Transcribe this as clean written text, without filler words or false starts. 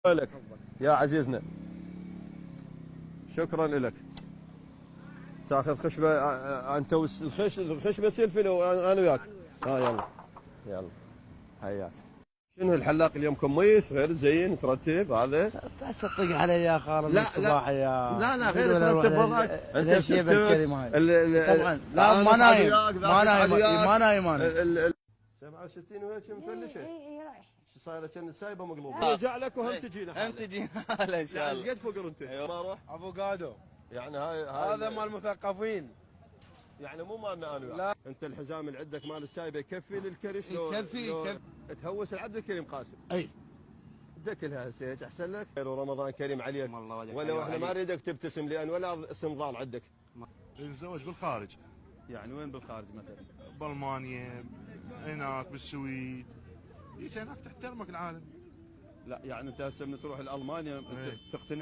لك يا عزيزنا، شكرا لك. تاخذ خشبه انت الخشبه سلفي انا وياك. يلا يلا حياك. شنو الحلاق اليوم كميس غير زين ترتب هذا؟ تصدق علي يا خالد لا الصباح يا لا غير ترتب وضعك. انت ليش يا بالكلمه هاي؟ طبعا لا أنا ما نايم صعد وياك، ما نايم وياك. ما نايم انا 67 وهيك مفلشه. اي رايح. صايره كان سايبه مقلوبه. رجع لك وهم تجينا. هم تجي هلا ان شاء يعني الله. قد فقر انت؟ ما اروح. افوكادو يعني هاي هذا مال المثقفين. يعني مو مالنا انا وياك. لا. انت الحزام اللي عندك مال السايبه يكفي للكرش؟ يكفي. تهوس العبد الكريم قاسم. اي دكلها هسه هيك احسن لك. ورمضان كريم عليك. والله وجهك ولو حلو احنا ما عليك. نريدك تبتسم لان ولا اسم ضال عندك. الزواج بالخارج، يعني وين بالخارج مثلا؟ بالمانيا، هناك بالسويد، هيك هناك تحترمك العالم. لا يعني انت هسه من تروح لالمانيا إيه. تقتنع